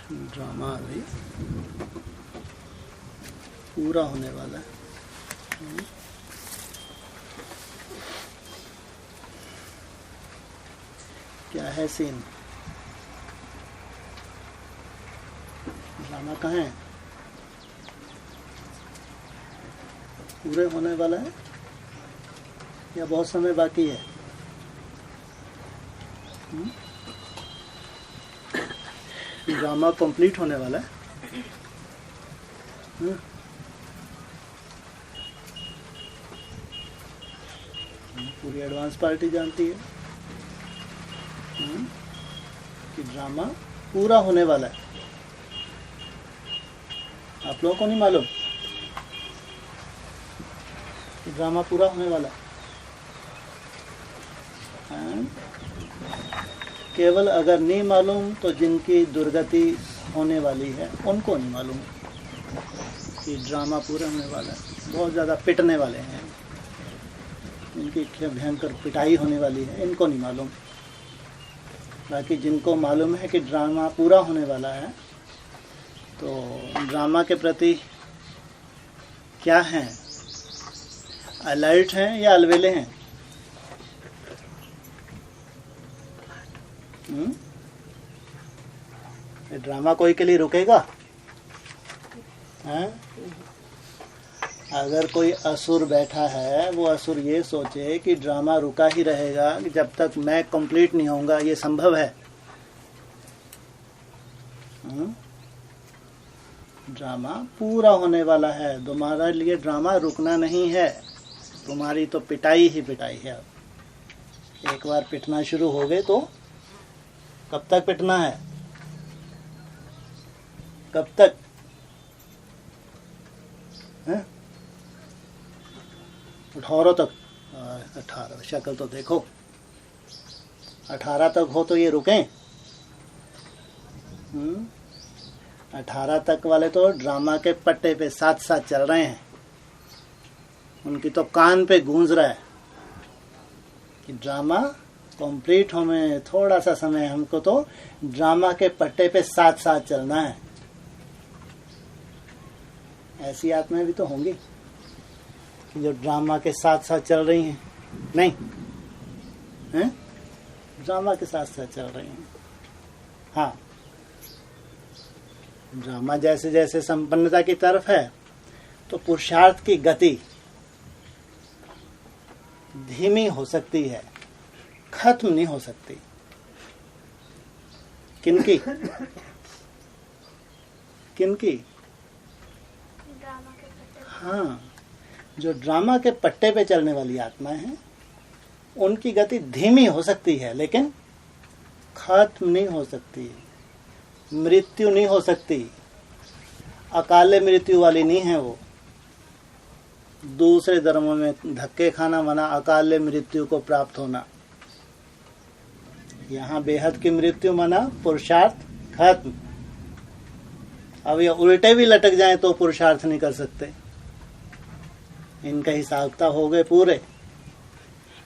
Drama अभी पूरा होने वाला है। क्या है सीन? ड्रामा कहाँ है? पूरे होने वाला है या बहुत समय बाकी है? ड्रामा कंप्लीट होने वाला है। पूरी एडवांस पार्टी जानती है कि ड्रामा पूरा होने वाला है। आप लोगों को नहीं मालूम कि ड्रामा पूरा होने वाला है? केवल अगर नहीं मालूम तो जिनकी दुर्गति होने वाली है उनको नहीं मालूम कि ड्रामा पूरा होने वाला है। बहुत ज़्यादा पिटने वाले हैं, इनकी भयंकर पिटाई होने वाली है, इनको नहीं मालूम। बाकी जिनको मालूम है कि ड्रामा पूरा होने वाला है तो ड्रामा के प्रति क्या हैं? अलर्ट हैं या अलवेले हैं? ड्रामा कोई के लिए रुकेगा? हैं? अगर कोई असुर बैठा है, वो असुर ये सोचे कि ड्रामा रुका ही रहेगा जब तक मैं कंप्लीट नहीं होऊंगा, ये संभव है? ड्रामा पूरा होने वाला है। तुम्हारे लिए ड्रामा रुकना नहीं है, तुम्हारी तो पिटाई ही पिटाई है। एक बार पिटना शुरू हो गए तो कब तक पिटना है? कब तक? 18 तक। 18 शक्ल तो देखो, 18 तक हो तो ये रुकें? 18 तक वाले तो ड्रामा के पट्टे पे साथ साथ चल रहे हैं। उनकी तो कान पे गूंज रहा है कि ड्रामा कंप्लीट होने थोड़ा सा समय, हमको तो ड्रामा के पट्टे पे साथ साथ चलना है। ऐसी आत्माएं भी तो होंगी कि जो ड्रामा के साथ साथ चल रही हैं। नहीं हैं? ड्रामा के साथ साथ चल रही हैं। हाँ, ड्रामा जैसे जैसे संपन्नता की तरफ है तो पुरुषार्थ की गति धीमी हो सकती है, खत्म नहीं हो सकती। किनकी? किनकी? हाँ, जो ड्रामा के पट्टे पे चलने वाली आत्माएं हैं उनकी गति धीमी हो सकती है, लेकिन खत्म नहीं हो सकती। मृत्यु नहीं हो सकती। अकाले मृत्यु वाली नहीं है वो। दूसरे धर्मों में धक्के खाना मना, अकाले मृत्यु को प्राप्त होना। यहाँ बेहद की मृत्यु मना, पुरुषार्थ खत्म। अब ये उल्टे भी लटक जाएं तो पुरुषार्थ नहीं कर सकते। इनका हिसाबता हो गए पूरे।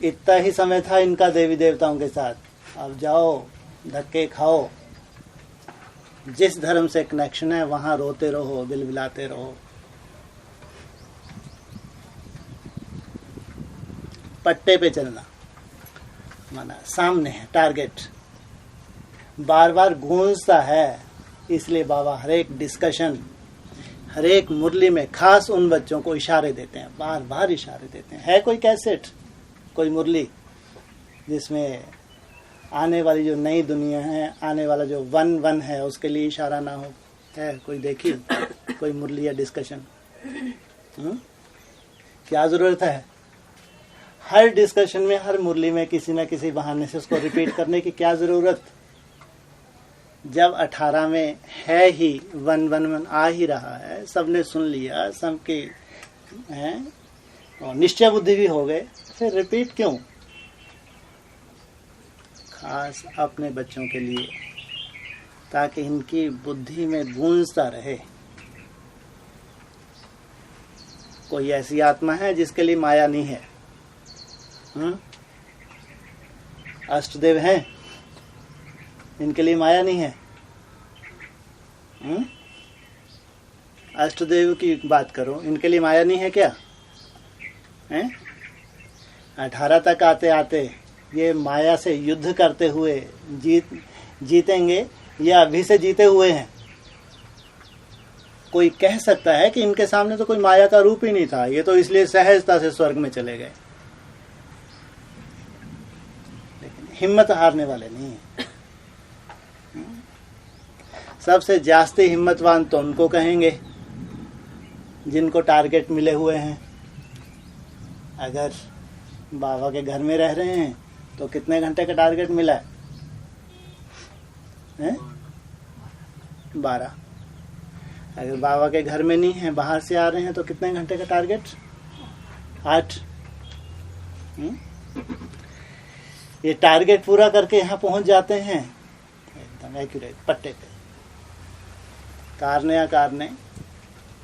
इतना ही समय था इनका देवी देवताओं के साथ। अब जाओ, धक्के खाओ। जिस धर्म से कनेक्शन है वहां रोते रहो, बिलबिलाते रहो। पट्टे पे चलना माना सामने है टारगेट, बार बार गूंजता है। इसलिए बाबा हर एक डिस्कशन, हर एक मुरली में खास उन बच्चों को इशारे देते हैं, बार बार इशारे देते हैं। है कोई कैसेट, कोई मुरली जिसमें आने वाली जो नई दुनिया है, आने वाला जो वन है, उसके लिए इशारा ना हो? है कोई? देखी कोई मुरली या डिस्कशन? क्या जरूरत है? हर डिस्कशन में, हर मुरली में किसी न किसी बहाने से उसको रिपीट करने की क्या जरूरत? जब 18 में है ही, वन आ ही रहा है, सबने सुन लिया, सबके हैं और निश्चय बुद्धि भी हो गए, फिर रिपीट क्यों? खास अपने बच्चों के लिए, ताकि इनकी बुद्धि में गूंजता रहे। कोई ऐसी आत्मा है जिसके लिए माया नहीं है? अष्टदेव हैं, इनके लिए माया नहीं है? अष्टदेव की बात करो, इनके लिए माया नहीं है क्या? हैं? 18 तक आते आते ये माया से युद्ध करते हुए जीतेंगे या अभी से जीते हुए हैं? कोई कह सकता है कि इनके सामने तो कोई माया का रूप ही नहीं था, ये तो इसलिए सहजता से स्वर्ग में चले गए। लेकिन हिम्मत हारने वाले नहीं है। सबसे जास्ती हिम्मतवान तो उनको कहेंगे जिनको टारगेट मिले हुए हैं। अगर बाबा के घर में रह रहे हैं तो कितने घंटे का टारगेट मिला है? 12। अगर बाबा के घर में नहीं है, बाहर से आ रहे हैं, तो कितने घंटे का टारगेट? 8। ये टारगेट पूरा करके यहाँ पहुंच जाते हैं एकदम एक्यूरेट पट्टे पे। कारणे अकारणे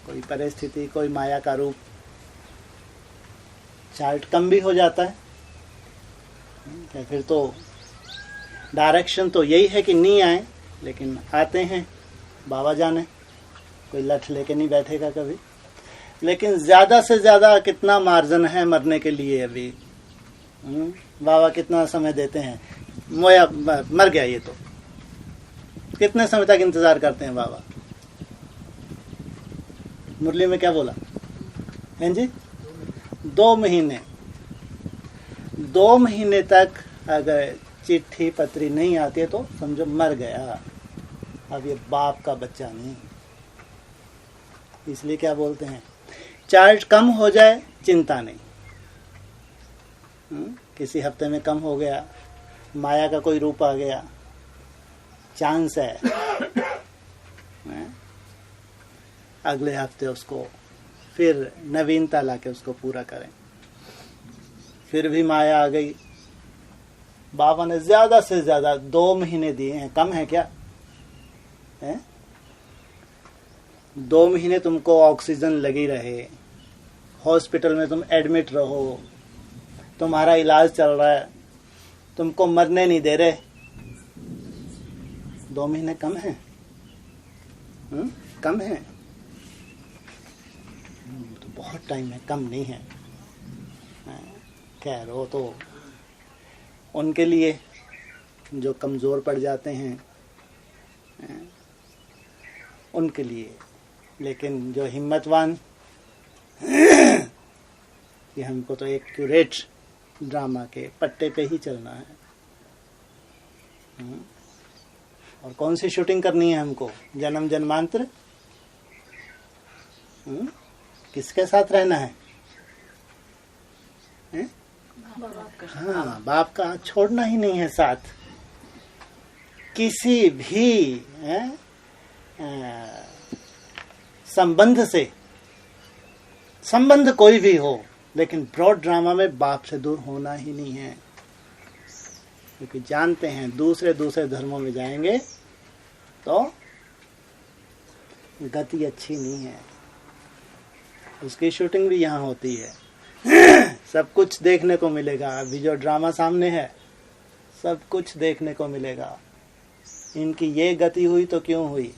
कोई परिस्थिति, कोई माया का रूप, चार्ट कम भी हो जाता है। फिर तो डायरेक्शन तो यही है कि नहीं आए, लेकिन आते हैं। बाबा जाने, कोई लठ लेके नहीं बैठेगा कभी। लेकिन ज्यादा से ज्यादा कितना मार्जिन है मरने के लिए अभी? बाबा कितना समय देते हैं? मोया मर गया ये तो, कितने समय तक इंतजार करते हैं बाबा? मुरली में क्या बोला हैं जी? 2 महीने। 2 महीने तक अगर चिट्ठी पत्री नहीं आती है तो समझो मर गया। अब ये बाप का बच्चा नहीं। इसलिए क्या बोलते हैं, चार्ज कम हो जाए चिंता नहीं। किसी हफ्ते में कम हो गया, माया का कोई रूप आ गया, चांस है अगले हफ्ते उसको फिर नवीनता लाके उसको पूरा करें। फिर भी माया आ गई। बाबा ने ज्यादा से ज्यादा 2 महीने दिए हैं, कम है क्या? 2 महीने तुमको ऑक्सीजन लगी रहे, हॉस्पिटल में तुम एडमिट रहो, तुम्हारा इलाज चल रहा है, तुमको मरने नहीं दे रहे। 2 महीने कम है? कम है? तो बहुत टाइम है, कम नहीं है। खैर वो तो उनके लिए जो कमजोर पड़ जाते हैं उनके लिए। लेकिन जो हिम्मतवान कि हमको तो एक एक्यूरेट ड्रामा के पट्टे पे ही चलना है। और कौन सी शूटिंग करनी है हमको? जन्म जन्मांतर किसके साथ रहना है? हाँ, बाप का हाथ छोड़ना ही नहीं है साथ। किसी भी संबंध से, संबंध कोई भी हो, लेकिन ब्रॉड ड्रामा में बाप से दूर होना ही नहीं है। क्योंकि जानते हैं दूसरे धर्मों में जाएंगे तो गति अच्छी नहीं है। उसकी शूटिंग भी यहाँ होती है। सब कुछ देखने को मिलेगा। अभी जो ड्रामा सामने है सब कुछ देखने को मिलेगा। इनकी ये गति हुई तो क्यों हुई?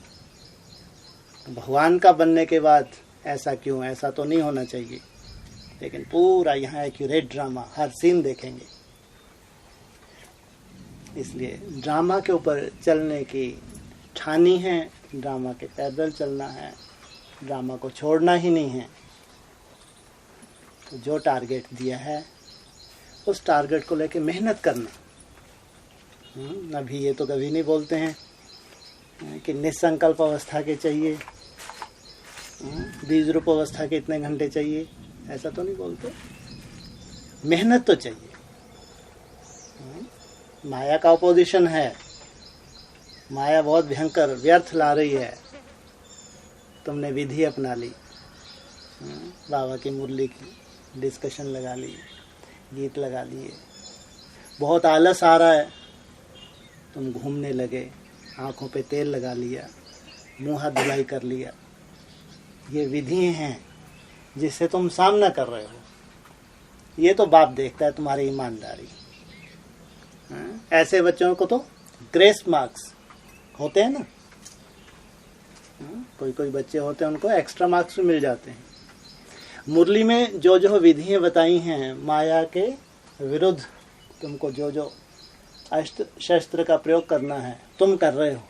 भगवान का बनने के बाद ऐसा क्यों? ऐसा तो नहीं होना चाहिए। लेकिन पूरा यहाँ एक्यूरेट ड्रामा, हर सीन देखेंगे। इसलिए ड्रामा के ऊपर चलने की ठानी है, ड्रामा के पैदल चलना है, ड्रामा को छोड़ना ही नहीं है। तो जो टारगेट दिया है उस टारगेट को लेके मेहनत करना। अभी ये तो कभी नहीं बोलते हैं कि निसंकल्प अवस्था के चाहिए, बीज रूप अवस्था के इतने घंटे चाहिए, ऐसा तो नहीं बोलते। मेहनत तो चाहिए। माया का अपोजिशन है, माया बहुत भयंकर व्यर्थ ला रही है। तुमने विधि अपना ली, बाबा की मुरली की डिस्कशन लगा ली, गीत लगा लिए, बहुत आलस आ रहा है, तुम घूमने लगे, आंखों पे तेल लगा लिया, मुंह हाथ धुलाई कर लिया। ये विधि हैं जिससे तुम सामना कर रहे हो। ये तो बाप देखता है तुम्हारी ईमानदारी। ऐसे बच्चों को तो ग्रेस मार्क्स होते हैं ना, कोई कोई बच्चे होते हैं उनको एक्स्ट्रा मार्क्स भी मिल जाते हैं। मुरली में जो जो विधियां बताई हैं माया के विरुद्ध, तुमको जो जो अस्त्र शस्त्र का प्रयोग करना है तुम कर रहे हो,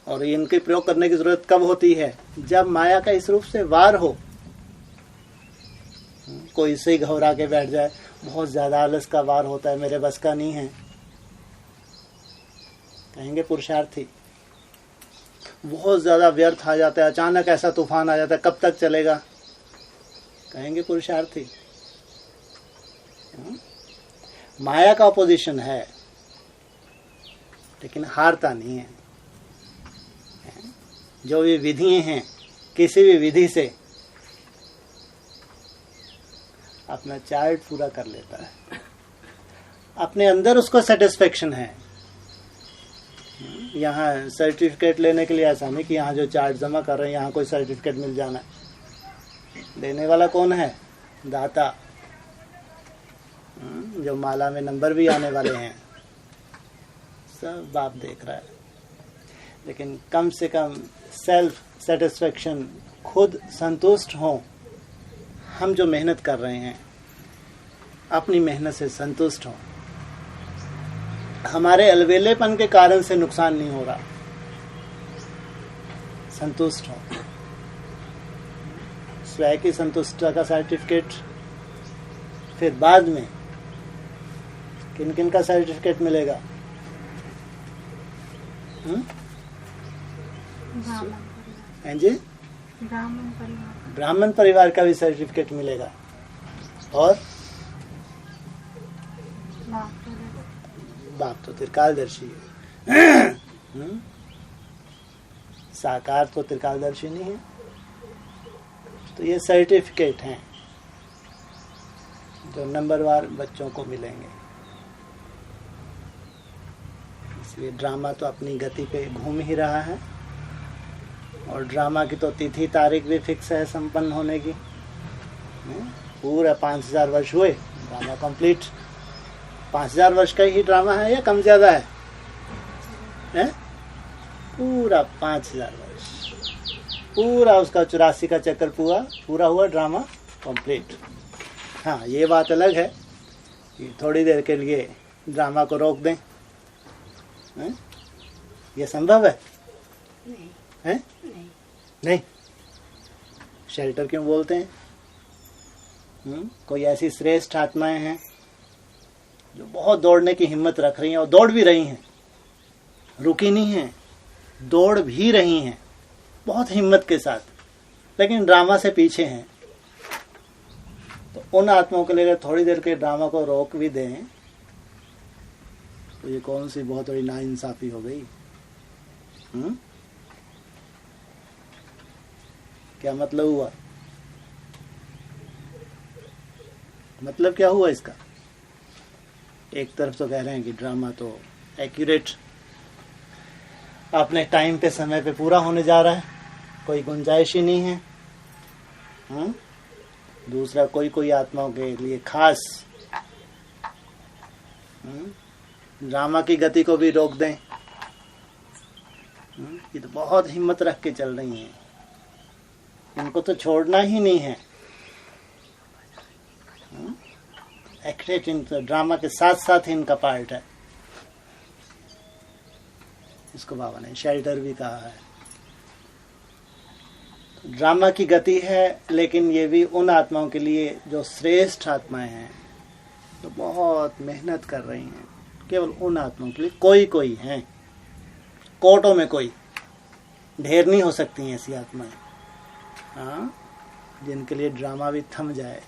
और इनके प्रयोग करने की जरूरत कब होती है? जब माया का इस रूप से वार हो। कोई से घबरा के बैठ जाए, बहुत ज्यादा आलस का वार होता है, मेरे बस का नहीं है, कहेंगे पुरुषार्थी। बहुत ज्यादा व्यर्थ आ जाता है, अचानक ऐसा तूफान आ जाता है, कब तक चलेगा, कहेंगे पुरुषार्थी। माया का अपोजिशन है, लेकिन हारता नहीं है। जो भी विधि हैं, किसी भी विधि से अपना चार्ट पूरा कर लेता है, अपने अंदर उसको सेटिस्फेक्शन है। यहाँ सर्टिफिकेट लेने के लिए ऐसा नहीं कि यहाँ जो चार्ट जमा कर रहे हैं यहाँ कोई सर्टिफिकेट मिल जाना है। देने वाला कौन है? दाता। जो माला में नंबर भी आने वाले हैं सब बाप देख रहा है। लेकिन कम से कम सेल्फ सेटिस्फेक्शन, खुद संतुष्ट हो। हम जो मेहनत कर रहे हैं अपनी मेहनत से संतुष्ट हो, हमारे अलवेलेपन के कारण से नुकसान नहीं हो रहा, संतुष्ट हो। स्वयं की संतुष्टता का सर्टिफिकेट फिर बाद में किन किन का सर्टिफिकेट मिलेगा? जी, ब्राह्मण परिवार का भी सर्टिफिकेट मिलेगा, और बाप तो त्रिकालदर्शी है। साकार तो त्रिकालदर्शी नहीं है। तो ये सर्टिफिकेट हैं जो नंबरवार बच्चों को मिलेंगे। इसलिए ड्रामा तो अपनी गति पे घूम ही रहा है, और ड्रामा की तो तिथि तारीख भी फिक्स है संपन्न होने की। पूरा 5000 वर्ष हुए, ड्रामा कंप्लीट। 5000 वर्ष का ही ड्रामा है या कम ज्यादा है? पूरा 5000 वर्ष, पूरा उसका 84 का चक्कर पूरा हुआ, ड्रामा कंप्लीट। हाँ, ये बात अलग है कि थोड़ी देर के लिए ड्रामा को रोक दें, ये संभव है? नहीं। नहीं। शेल्टर क्यों बोलते हैं? कोई ऐसी श्रेष्ठ आत्माएं हैं जो बहुत दौड़ने की हिम्मत रख रही हैं, और दौड़ भी रही हैं, रुकी नहीं हैं, दौड़ भी रही हैं बहुत हिम्मत के साथ, लेकिन ड्रामा से पीछे हैं। तो उन आत्माओं के लिए अगर थोड़ी देर के ड्रामा को रोक भी दें तो ये कौन सी बहुत बड़ी नाइंसाफी हो गई? क्या मतलब हुआ? मतलब क्या हुआ इसका? एक तरफ तो कह रहे हैं कि ड्रामा तो एक्यूरेट, अपने टाइम पे समय पे पूरा होने जा रहा है, कोई गुंजाइश ही नहीं है। दूसरा, कोई कोई आत्माओं के लिए खास ड्रामा की गति को भी रोक दें। ये तो बहुत हिम्मत रख के चल रही हैं, इनको तो छोड़ना ही नहीं है। एक्ट इनका ड्रामा के साथ साथ ही इनका पार्ट है। इसको बाबा ने शेल्टर भी कहा है। तो ड्रामा की गति है, लेकिन ये भी उन आत्माओं के लिए जो श्रेष्ठ आत्माएं हैं, तो बहुत मेहनत कर रही हैं। केवल उन आत्माओं के लिए कोई कोई हैं, कोटों में कोई, ढेर नहीं हो सकती हैं ऐसी आत्माएं, हाँ, जिनके लिए ड्रामा भी थम जाए,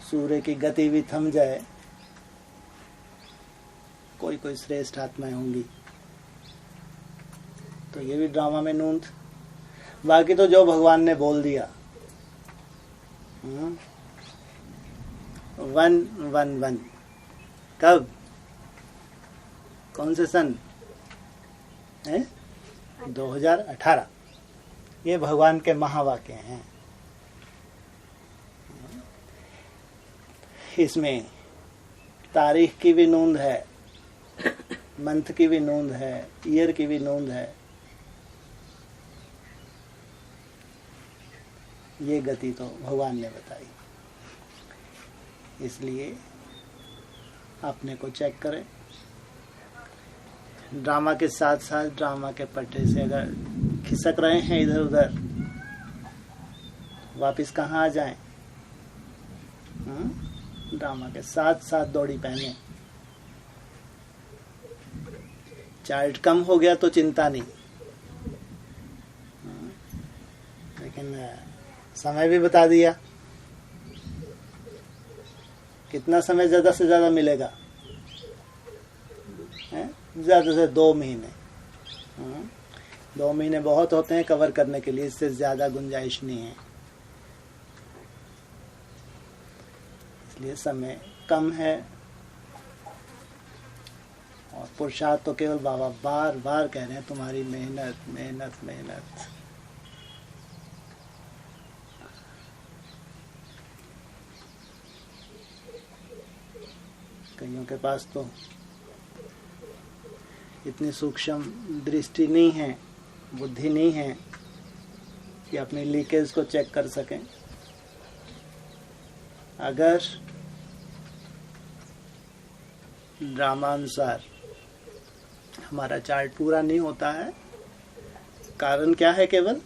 सूर्य की गति भी थम जाए, कोई कोई श्रेष्ठ आत्माएं होंगी। तो ये भी ड्रामा में नूंद। बाकी तो जो भगवान ने बोल दिया, 111 कब, कौन से सन है? 2018। ये भगवान के महावाक्य हैं। इसमें तारीख की भी नोंद है, मंथ की भी नोंद है, ईयर की भी नोंद है। ये गति तो भगवान ने बताई। इसलिए अपने को चेक करें। ड्रामा के साथ साथ ड्रामा के पट्टे से अगर खिसक रहे हैं इधर उधर, वापिस कहाँ आ जाएं? ड्रामा के साथ साथ दौड़ी पहने। चार्ट कम हो गया तो चिंता नहीं, लेकिन समय भी बता दिया। कितना समय ज्यादा से ज्यादा मिलेगा? ज्यादा से 2 महीने। 2 महीने बहुत होते हैं कवर करने के लिए, इससे ज्यादा गुंजाइश नहीं है। इसलिए समय कम है और पुरुषार्थ तो केवल बाबा बार बार कह रहे हैं, तुम्हारी मेहनत मेहनत मेहनत। कईयों के पास तो इतनी सूक्ष्म दृष्टि नहीं है, बुद्धि नहीं है कि अपनी लीकेज को चेक कर सकें। अगर ड्रामानुसार हमारा चार्ट पूरा नहीं होता है, कारण क्या है? केवल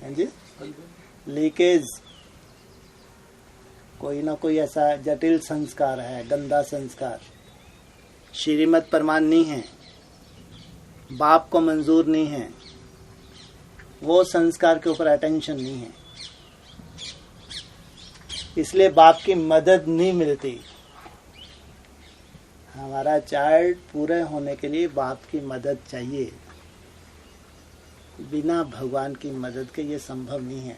जी लीकेज। कोई ना कोई ऐसा जटिल संस्कार है, गंदा संस्कार, श्रीमत प्रमाण नहीं है, बाप को मंजूर नहीं है, वो संस्कार के ऊपर अटेंशन नहीं है, इसलिए बाप की मदद नहीं मिलती। हमारा चार्ट पूरे होने के लिए बाप की मदद चाहिए। बिना भगवान की मदद के ये संभव नहीं है।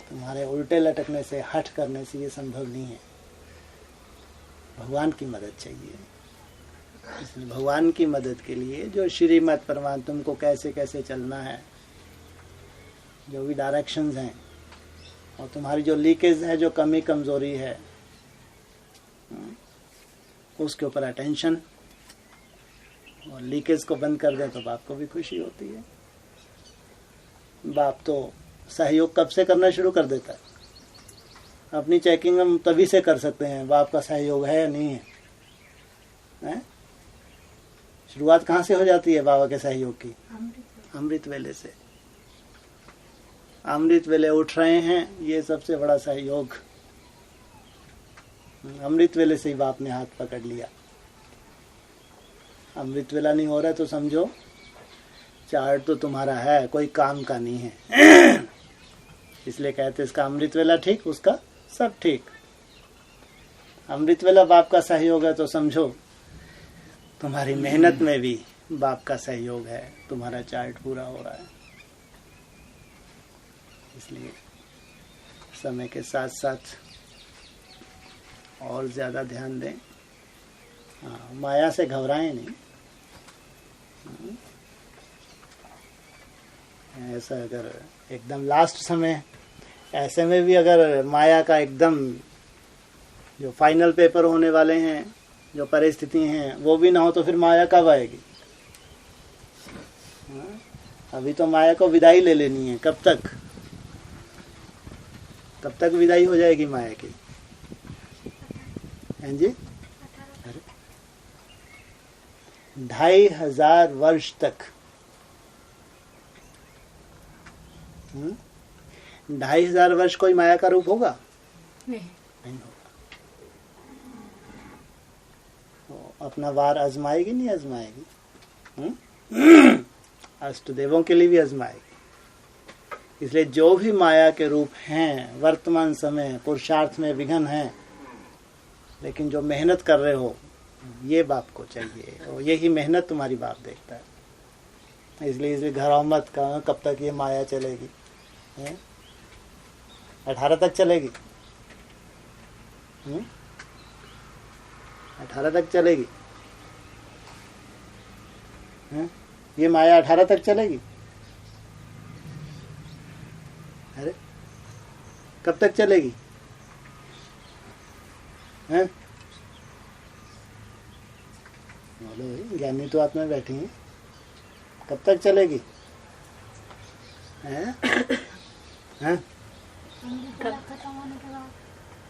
तुम्हारे उल्टे लटकने से, हठ करने से ये संभव नहीं है। भगवान की मदद चाहिए। इसलिए भगवान की मदद के लिए जो श्रीमत प्रमाण, तुमको कैसे कैसे चलना है, जो भी डायरेक्शंस हैं, और तुम्हारी जो लीकेज है, जो कमी कमजोरी है, उसके ऊपर अटेंशन, और लीकेज को बंद कर दें तो बाप को भी खुशी होती है। बाप तो सहयोग कब से करना शुरू कर देता है? अपनी चेकिंग हम तभी से कर सकते हैं बाप का सहयोग है या नहीं है, हैं? शुरुआत कहाँ से हो जाती है बाबा के सहयोग की? अमृत वेले से। अमृत वेले उठ रहे हैं, ये सबसे बड़ा सहयोग। अमृत वेले से ही बाप ने हाथ पकड़ लिया। अमृत वेला नहीं हो रहा तो समझो चार्ट तो तुम्हारा है, कोई काम का नहीं है। इसलिए कहते इसका अमृत वेला ठीक, उसका सब ठीक। अमृत वेला बाप का सहयोग है तो समझो तुम्हारी मेहनत में भी बाप का सहयोग है, तुम्हारा चार्ट पूरा हो रहा है। इसलिए समय के साथ साथ और ज्यादा ध्यान दें। माया से घबराएं नहीं। ऐसा अगर एकदम लास्ट समय, ऐसे में भी अगर माया का एकदम जो फाइनल पेपर होने वाले हैं, जो परिस्थिति हैं, वो भी ना हो तो फिर माया कब आएगी? अभी तो माया को विदाई ले लेनी है। कब तक? तब तक विदाई हो जाएगी माया की, हैं जी? 2500 वर्ष तक। 2500 वर्ष कोई माया का रूप होगा? नहीं होगा। तो अपना वार आजमाएगी नहीं आजमाएगी? अष्टदेवों के लिए भी आजमाएगी। इसलिए जो भी माया के रूप हैं वर्तमान समय पुरुषार्थ में विघ्न हैं, लेकिन जो मेहनत कर रहे हो ये बाप को चाहिए, और यही मेहनत तुम्हारी बाप देखता है। इसलिए घर आओ मत कहा कब तक ये माया चलेगी? 18 तक चलेगी। 18 तक चलेगी। ये माया 18 तक चलेगी? अरे कब तक चलेगी? हैं? बोलो भाई, ज्ञानी तो आत्मा बैठी हैं, कब तक चलेगी? हैं? हैं?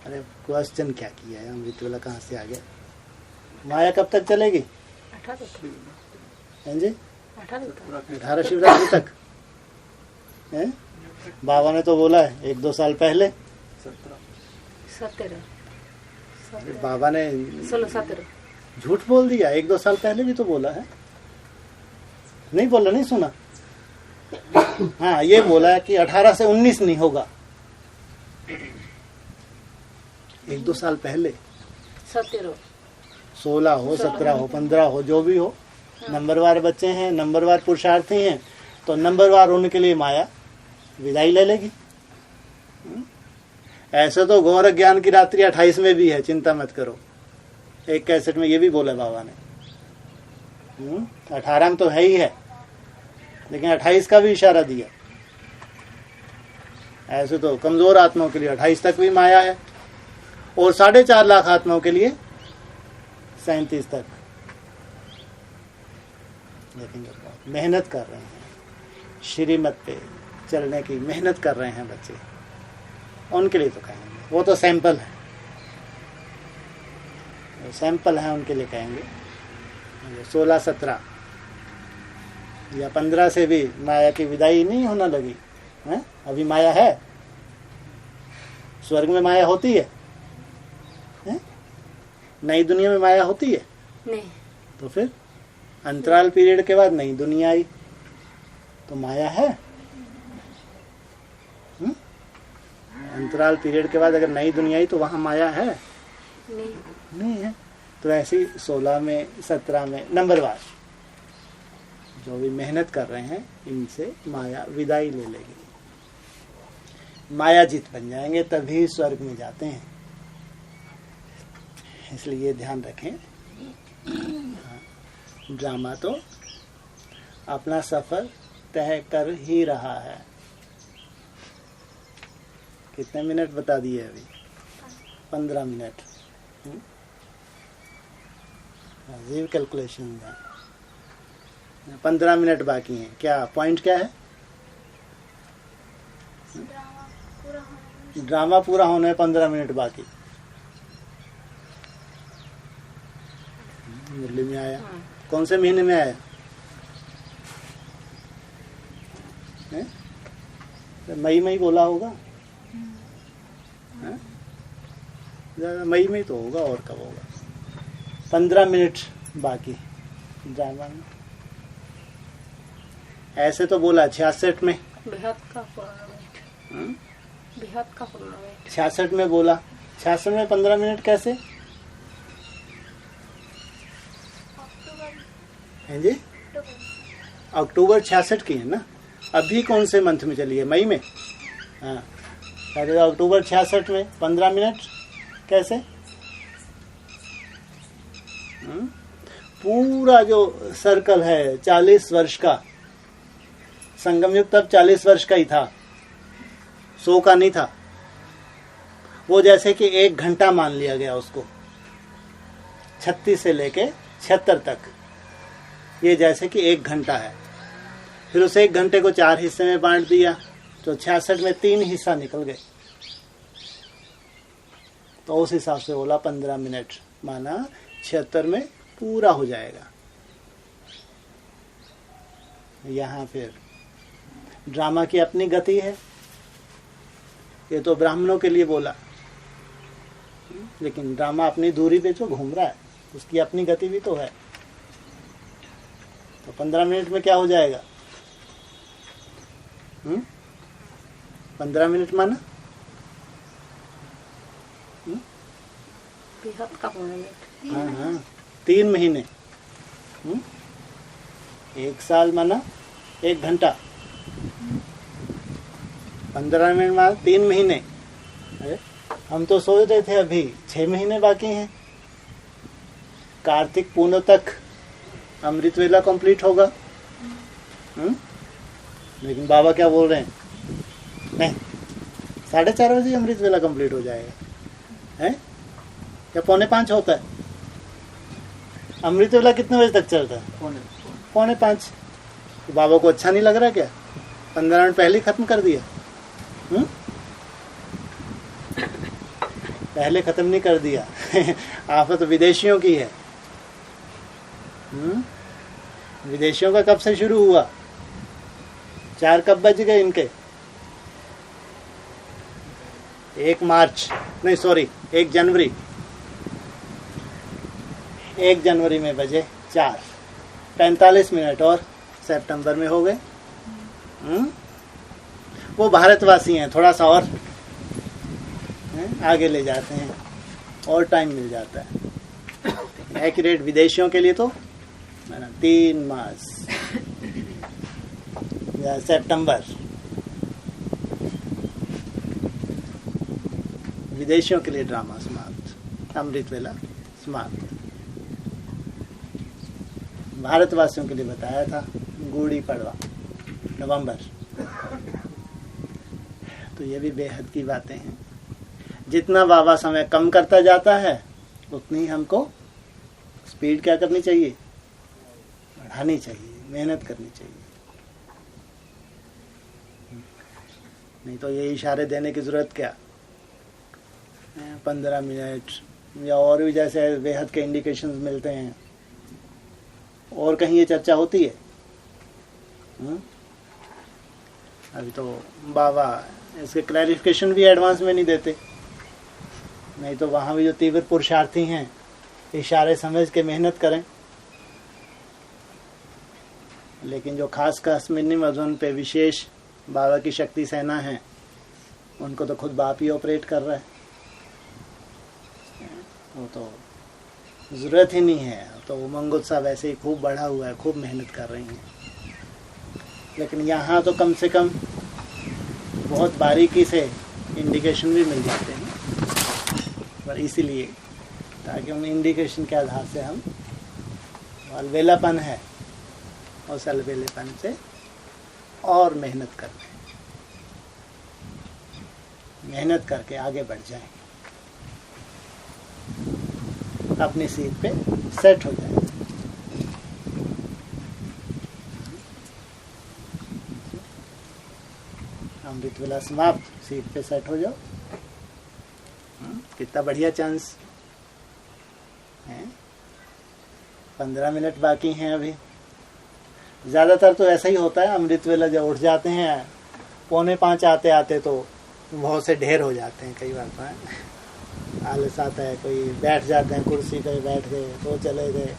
अरे क्वेश्चन क्या किया है? अमृत वाला कहाँ से आ गया? माया कब तक चलेगी? हैं जी? 18 शिवरात्रि तक हैं? बाबा ने तो बोला है 1-2 साल पहले। 17 अरे बाबा ने 17 झूठ बोल दिया, 1-2 साल पहले भी तो बोला है। नहीं बोला, नहीं सुना? हाँ, ये बोला है कि 18 से 19 नहीं होगा, 1-2 साल पहले। 17 16 हो, 17 हो, 15 हो, जो भी हो, नंबरवार बच्चे हैं, नंबरवार पुरुषार्थी हैं, तो नंबरवार उनके लिए माया विदाई ले लेगी। ऐसे तो गौर ज्ञान की रात्रि 28 में भी है, चिंता मत करो। एक कैसेट में ये भी बोला बाबा ने। 18 में तो है ही है, लेकिन 28 का भी इशारा दिया। ऐसे तो कमजोर आत्माओं के लिए 28 तक भी माया है, और 4.5 लाख आत्माओं के लिए 37 तक। लेकिन मेहनत कर रहे हैं, श्रीमत पे चलने की मेहनत कर रहे हैं बच्चे, उनके लिए तो कहेंगे। वो तो सैंपल है, सैंपल है, उनके लिए कहेंगे। 16, 17 या 15 से भी माया की विदाई नहीं होना लगी है? अभी माया है। स्वर्ग में माया होती है? नई दुनिया में माया होती है? नहीं। तो फिर अंतराल पीरियड के बाद नई दुनिया आई तो माया है? अंतराल पीरियड के बाद अगर नई दुनिया आई तो वहां माया है? नहीं है। तो ऐसे ही 16 में, 17 में नंबरवार जो भी मेहनत कर रहे हैं, इनसे माया विदाई ले लेगी। माया जीत बन जाएंगे, तभी स्वर्ग में जाते हैं। इसलिए ध्यान रखें। ड्रामा तो अपना सफर तय कर ही रहा है। कितने मिनट बता दिए अभी? 15 मिनट। अजीब कैलकुलेशन है। 15 मिनट बाकी हैं। क्या पॉइंट क्या है? ड्रामा पूरा होने में 15 मिनट बाकी। मुरली में आया। कौन से महीने में आया? मई में ही बोला होगा। मई में ही तो होगा, और कब होगा? 15 मिनट बाकी ड्रामा में। ऐसे तो बोला 66 में। बेहद का बेहद का 66 में बोला। 66 में 15 मिनट कैसे हैं जी? अक्टूबर 66 की है ना। अभी कौन से मंथ में चली है? मई में। हाँ, अक्टूबर 66 में 15 मिनट कैसे? पूरा जो सर्कल है 40 वर्ष का, संगम युग तब 40 वर्ष का ही था, 100 का नहीं था। वो जैसे कि 1 घंटा मान लिया गया उसको, 36 से लेके 76 तक। ये जैसे कि 1 घंटा है। फिर उस 1 घंटे को 4 हिस्से में बांट दिया, तो 66 में 3 हिस्सा निकल गए। तो उस हिसाब से बोला 15 मिनट, माना 76 में पूरा हो जाएगा। यहाँ फिर ड्रामा की अपनी गति है। ये तो ब्राह्मणों के लिए बोला, लेकिन ड्रामा अपनी दूरी पे जो घूम रहा है, उसकी अपनी गति भी तो है। तो 15 मिनट में क्या हो जाएगा? 15 मिनट माना हाँ हाँ 3 महीने। 1 साल माना 1 घंटा। 15 मिनट माना 3 महीने। अरे हम तो सोच रहे थे अभी 6 महीने बाकी हैं। कार्तिक पूर्णिमा तक अमृत वेला कंप्लीट होगा। लेकिन बाबा क्या बोल रहे हैं? नहीं, 4:30 बजे अमृत वेला कंप्लीट हो जाएगा। है या 4:45 होता है? अमृतवेला कितने बजे तक चलता है? 4:45। तो बाबा को अच्छा नहीं लग रहा क्या? 15 मिनट पहले ही खत्म कर दिया। पहले खत्म नहीं कर दिया। आफत तो विदेशियों की है। विदेशियों का कब से शुरू हुआ? 4 कब बज गए इनके? 1 जनवरी 1 जनवरी में बजे 4, 45 मिनट और सितंबर में हो गए। वो भारतवासी हैं, थोड़ा सा और आगे ले जाते हैं और टाइम मिल जाता है। एक्यूरेट विदेशियों के लिए तो 3 मास या सितंबर, विदेशियों के लिए ड्रामा समाप्त, अमृतवेला समाप्त। भारतवासियों के लिए बताया था गुड़ी पड़वा, नवंबर। तो ये भी बेहद की बातें हैं। जितना बाबा समय कम करता जाता है उतनी ही हमको स्पीड क्या करनी चाहिए? बढ़ानी चाहिए, मेहनत करनी चाहिए। नहीं तो ये इशारे देने की जरूरत क्या? 15 मिनट या और भी जैसे बेहद के इंडिकेशंस मिलते हैं। और कहीं ये चर्चा होती है? अभी तो बाबा इसके क्लैरिफिकेशन भी एडवांस में नहीं देते। नहीं तो वहाँ भी जो तीव्र पुरुषार्थी हैं इशारे समझ के मेहनत करें। लेकिन जो खास खास मिनी मजून पे विशेष बाबा की शक्ति सेना है, उनको तो खुद बाप ही ऑपरेट कर रहा है। वो तो जरूरत ही नहीं है। तो उमंग उत्साह वैसे ही खूब बढ़ा हुआ है, खूब मेहनत कर रही हैं। लेकिन यहाँ तो कम से कम बहुत बारीकी से इंडिकेशन भी मिल जाते हैं। पर इसीलिए ताकि हम इंडिकेशन के आधार से हम अलबेलापन है, उस अलबेलेपन से और मेहनत करते हैं, मेहनत करके आगे बढ़ जाएं, अपनी सीट पे सेट हो जाए। अमृतवेला समाप्त, सीट पे सेट हो जाओ। कितना बढ़िया चांस है। 15 मिनट बाकी हैं अभी। ज़्यादातर तो ऐसा ही होता है, अमृतवेला जब उठ जाते हैं 4:45 आते आते तो बहुत से ढेर हो जाते हैं। कई बार तो आलस आता है, कोई बैठ जाते हैं कुर्सी पे, बैठ गए तो चले गए।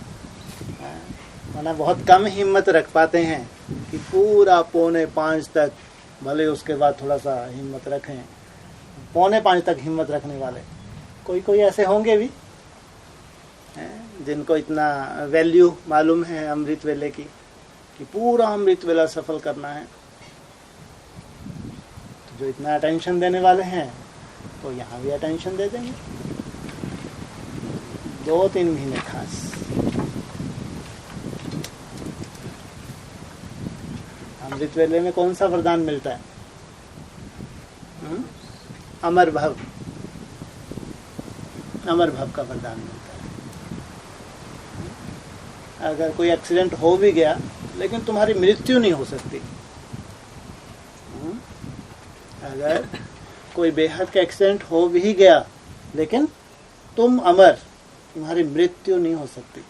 वरना बहुत कम हिम्मत रख पाते हैं कि पूरा 4:45 तक, भले उसके बाद थोड़ा सा हिम्मत रखें। 4:45 तक हिम्मत रखने वाले कोई कोई ऐसे होंगे भी जिनको इतना वैल्यू मालूम है अमृत वेले की कि पूरा अमृत वेला सफल करना है। तो जो इतना अटेंशन देने वाले हैं तो यहाँ भी अटेंशन दे देंगे। 2-3 महीने खास अमृत वेले में कौन सा वरदान मिलता है? अमर भव, अमर भव का वरदान मिलता है। अगर कोई एक्सीडेंट हो भी गया लेकिन तुम्हारी मृत्यु नहीं हो सकती। अगर कोई बेहद का एक्सीडेंट हो भी गया लेकिन तुम अमर, तुम्हारी मृत्यु नहीं हो सकती।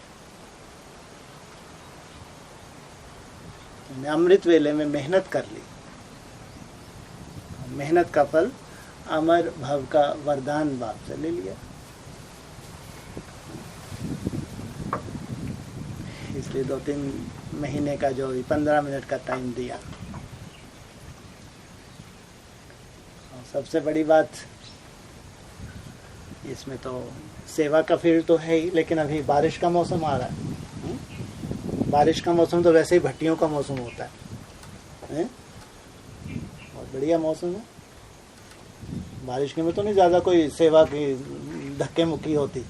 तुमने अमृत वेले में मेहनत कर ली, मेहनत का फल अमर भव का वरदान बाप से ले लिया। इसलिए 2-3 महीने का जो 15 मिनट का टाइम दिया। और सबसे बड़ी बात इसमें तो सेवा का फील्ड तो है ही, लेकिन अभी बारिश का मौसम आ रहा है। बारिश का मौसम तो वैसे ही भट्टियों का मौसम होता है। बहुत बढ़िया मौसम है। बारिश के में तो नहीं ज़्यादा कोई सेवा की धक्के मुक्की होती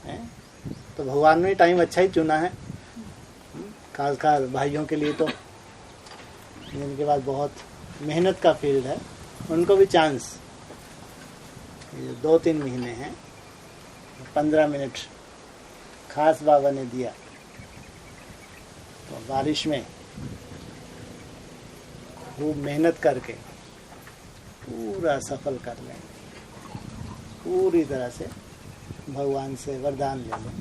है। तो भगवान ने टाइम अच्छा ही चुना है, खासकर भाइयों के लिए। तो जिनके बाद बहुत मेहनत का फील्ड है उनको भी चांस। 2-3 महीने हैं, 15 मिनट खास बाबा ने दिया, तो बारिश में खूब मेहनत करके पूरा सफल कर लें, पूरी तरह से भगवान से वरदान ले लें।